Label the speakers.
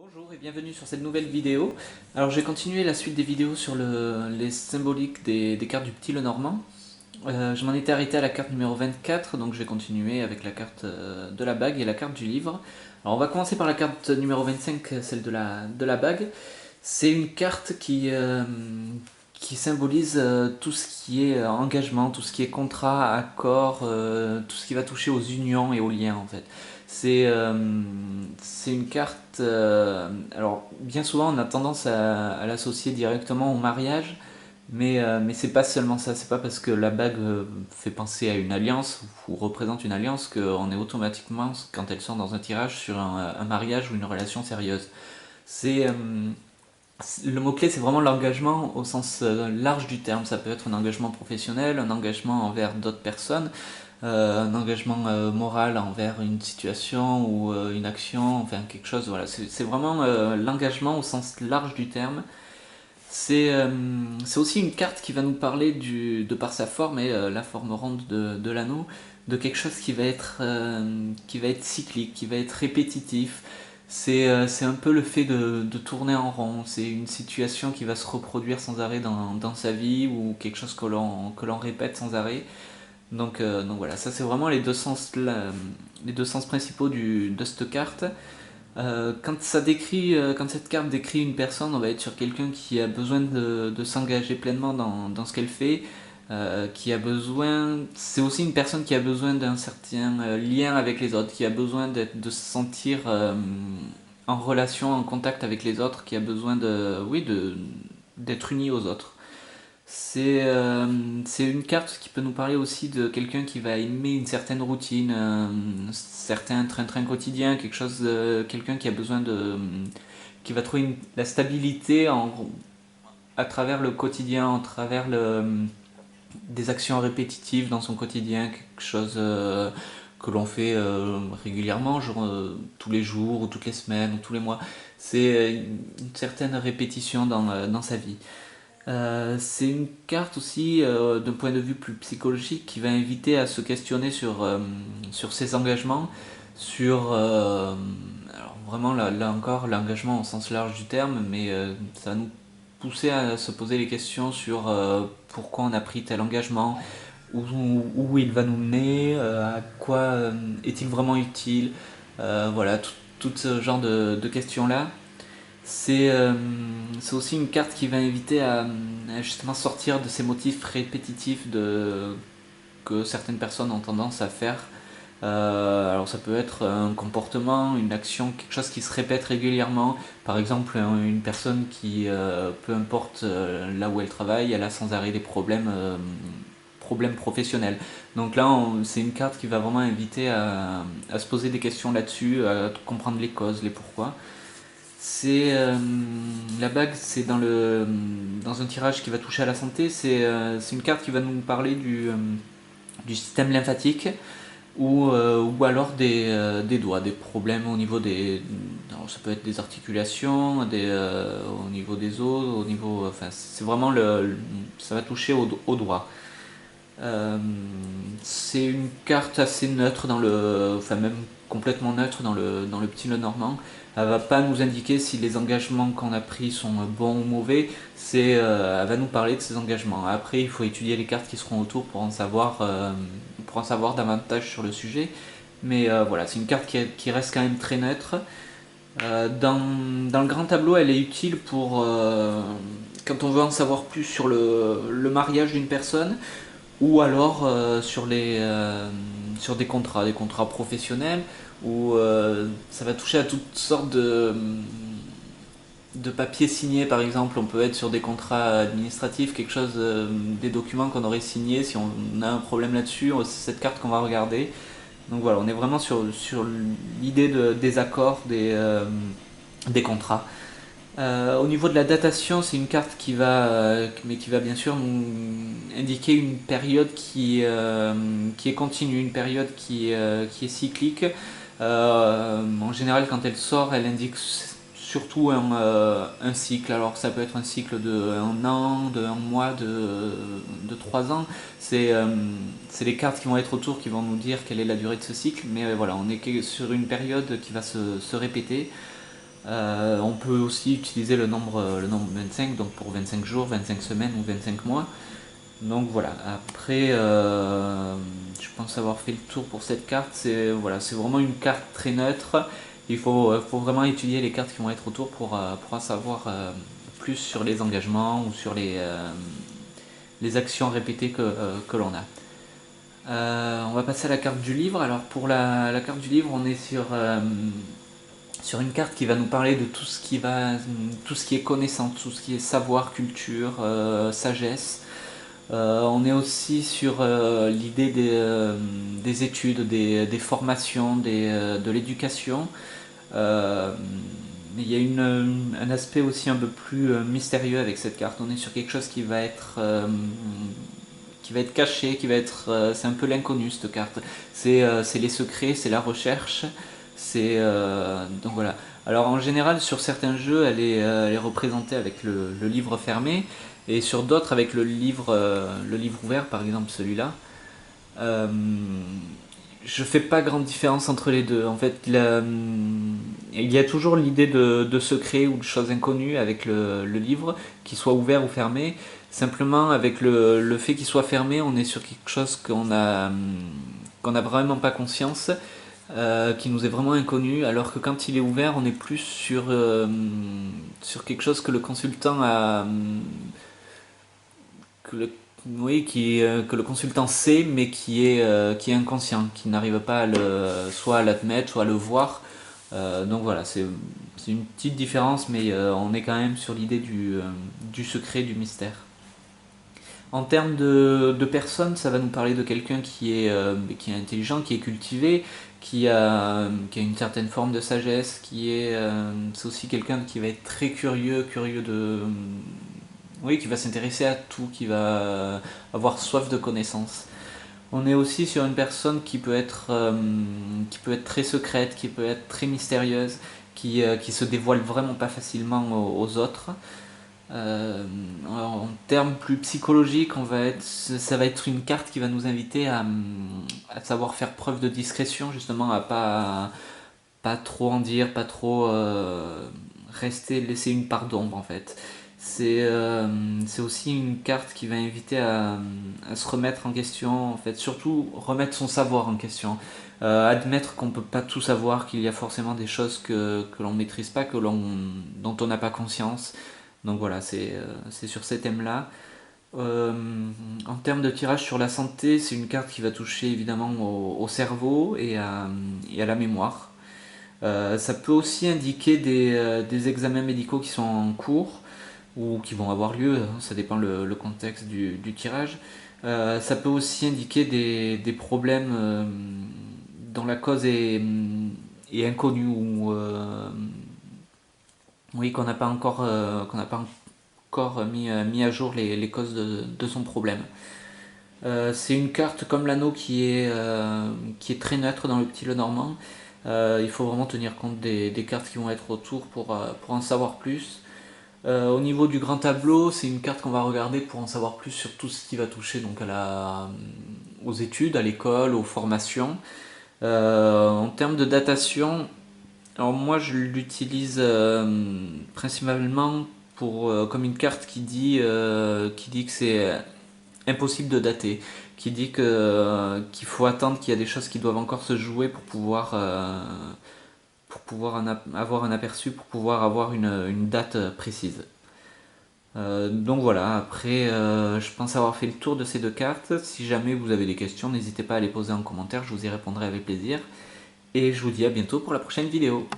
Speaker 1: Bonjour et bienvenue sur cette nouvelle vidéo. Alors j'ai continué la suite des vidéos sur les symboliques des cartes du Petit Lenormand. Je m'en étais arrêté à la carte numéro 24, donc j'ai continué avec la carte de la bague et la carte du livre. Alors on va commencer par la carte numéro 25, celle de la bague. C'est une carte qui symbolise tout ce qui est engagement, tout ce qui est contrat, accord, tout ce qui va toucher aux unions et aux liens en fait. C'est euh, c'est une carte. Alors, bien souvent, on a tendance à l'associer directement au mariage, mais c'est pas seulement ça. C'est pas parce que la bague fait penser à une alliance ou représente une alliance qu'on est automatiquement, quand elle sort dans un tirage, sur un mariage ou une relation sérieuse. C'est le mot-clé, c'est vraiment l'engagement au sens large du terme. Ça peut être un engagement professionnel, un engagement envers d'autres personnes, un engagement moral envers une situation ou une action, enfin quelque chose. Voilà, c'est vraiment l'engagement au sens large du terme. C'est aussi une carte qui va nous parler de par sa forme et la forme ronde de l'anneau, de quelque chose qui va être cyclique, qui va être répétitif. C'est un peu le fait de tourner en rond. C'est une situation qui va se reproduire sans arrêt dans sa vie ou quelque chose que l'on répète sans arrêt. Donc voilà, ça c'est vraiment les deux sens principaux de cette carte. Quand cette carte décrit une personne, on va être sur quelqu'un qui a besoin de s'engager pleinement dans ce qu'elle fait, c'est aussi une personne qui a besoin d'un certain lien avec les autres, qui a besoin de se sentir en relation, en contact avec les autres, qui a besoin d'être uni aux autres. C'est une carte qui peut nous parler aussi de quelqu'un qui va aimer une certaine routine, un certain train-train quotidien, quelqu'un qui a besoin qui va trouver la stabilité à travers le quotidien, à travers des actions répétitives dans son quotidien, quelque chose que l'on fait régulièrement, tous les jours ou toutes les semaines ou tous les mois. C'est une certaine répétition dans sa vie. C'est une carte aussi, d'un point de vue plus psychologique, qui va inviter à se questionner sur ses engagements, alors vraiment là encore l'engagement au sens large du terme, mais ça va nous pousser à se poser les questions sur pourquoi on a pris tel engagement, où il va nous mener, à quoi est-il vraiment utile, voilà, tout ce genre de questions-là. C'est euh, c'est aussi une carte qui va inviter à justement sortir de ces motifs répétitifs que certaines personnes ont tendance à faire. Alors ça peut être un comportement, une action, quelque chose qui se répète régulièrement. Par exemple, une personne qui, peu importe là où elle travaille, elle a sans arrêt des problèmes professionnels. Donc là, c'est une carte qui va vraiment inviter à se poser des questions là-dessus, à comprendre les causes, les pourquoi. C'est la bague, c'est dans un tirage qui va toucher à la santé. C'est une carte qui va nous parler du système lymphatique ou alors des doigts, des problèmes au niveau alors ça peut être des articulations, au niveau des os, enfin c'est vraiment ça va toucher au doigt. Euh, c'est une carte assez neutre enfin même complètement neutre dans le petit Lenormand. Elle va pas nous indiquer si les engagements qu'on a pris sont bons ou mauvais. Elle va nous parler de ces engagements. Après, il faut étudier les cartes qui seront autour pour en savoir davantage sur le sujet. Mais voilà, c'est une carte qui reste quand même très neutre. Dans le grand tableau, elle est utile pour quand on veut en savoir plus sur le mariage d'une personne ou alors sur des contrats professionnels, où ça va toucher à toutes sortes de papiers signés, par exemple. On peut être sur des contrats administratifs, des documents qu'on aurait signés. Si on a un problème là-dessus, c'est cette carte qu'on va regarder. Donc voilà, on est vraiment sur l'idée des accords, des contrats. Au niveau de la datation, c'est une carte mais qui va bien sûr nous indiquer une période qui est continue, une période qui est cyclique. En général, quand elle sort, elle indique surtout un cycle. Alors ça peut être un cycle de un an, de un mois, de 3 ans. C'est les cartes qui vont être autour qui vont nous dire quelle est la durée de ce cycle. Mais voilà, on est sur une période qui va se répéter. On peut aussi utiliser le nombre 25, donc pour 25 jours, 25 semaines ou 25 mois. Donc voilà, après, je pense avoir fait le tour pour cette carte. Voilà, c'est vraiment une carte très neutre. Il faut vraiment étudier les cartes qui vont être autour pour en savoir plus sur les engagements ou sur les actions répétées que l'on a. On va passer à la carte du livre. Alors pour la carte du livre, on est sur une carte qui va nous parler de tout ce qui est connaissance, tout ce qui est savoir, culture, sagesse. On est aussi sur l'idée des études, des formations, de l'éducation. Mais il y a un aspect aussi un peu plus mystérieux avec cette carte. On est sur quelque chose qui va être caché, c'est un peu l'inconnu cette carte. C'est les secrets, c'est la recherche, donc voilà. Alors en général sur certains jeux elle est représentée avec le livre fermé et sur d'autres avec le livre ouvert, par exemple celui-là. Euh, je fais pas grande différence entre les deux. En fait, il y a toujours l'idée de secret ou de choses inconnues avec le livre, qu'il soit ouvert ou fermé. Simplement, avec le fait qu'il soit fermé, on est sur quelque chose qu'on a vraiment pas conscience, qui nous est vraiment inconnu, alors que quand il est ouvert, on est plus sur quelque chose que le consultant a, que le, oui, que le consultant sait, mais qui est inconscient, qui n'arrive pas soit à l'admettre, soit à le voir. Donc voilà, c'est une petite différence, mais on est quand même sur l'idée du secret, du mystère. En termes de personne, ça va nous parler de quelqu'un qui est intelligent, qui est cultivé, qui a une certaine forme de sagesse, c'est aussi quelqu'un qui va être très curieux, oui, qui va s'intéresser à tout, qui va avoir soif de connaissances. On est aussi sur une personne qui peut être très secrète, qui peut être très mystérieuse, qui se dévoile vraiment pas facilement aux autres. En termes plus psychologiques, ça va être une carte qui va nous inviter à savoir faire preuve de discrétion, justement, à pas trop en dire, pas trop laisser une part d'ombre en fait. C'est aussi une carte qui va inviter à se remettre en question, en fait, surtout remettre son savoir en question. Admettre qu'on peut pas tout savoir, qu'il y a forcément des choses que l'on maîtrise pas, dont on n'a pas conscience. Donc voilà, c'est sur ces thèmes-là. Euh, En termes de tirage sur la santé, c'est une carte qui va toucher évidemment au cerveau et à la mémoire. Ça peut aussi indiquer des examens médicaux qui sont en cours ou qui vont avoir lieu, hein, ça dépend le contexte du tirage. Ça peut aussi indiquer des problèmes dont la cause est inconnue ou oui, qu'on n'a pas encore mis à jour les causes de son problème. C'est une carte comme l'anneau qui est très neutre dans le petit Lenormand. Il faut vraiment tenir compte des cartes qui vont être autour pour en savoir plus. Au niveau du grand tableau, c'est une carte qu'on va regarder pour en savoir plus sur tout ce qui va toucher donc aux études, à l'école, aux formations. En termes de datation, alors moi je l'utilise principalement comme une carte qui dit que c'est impossible de dater, qui dit qu'il faut attendre qu'il y a des choses qui doivent encore se jouer pour pouvoir avoir un aperçu, pour pouvoir avoir une date précise. Donc voilà, après je pense avoir fait le tour de ces deux cartes. Si jamais vous avez des questions, n'hésitez pas à les poser en commentaire, je vous y répondrai avec plaisir. Et je vous dis à bientôt pour la prochaine vidéo.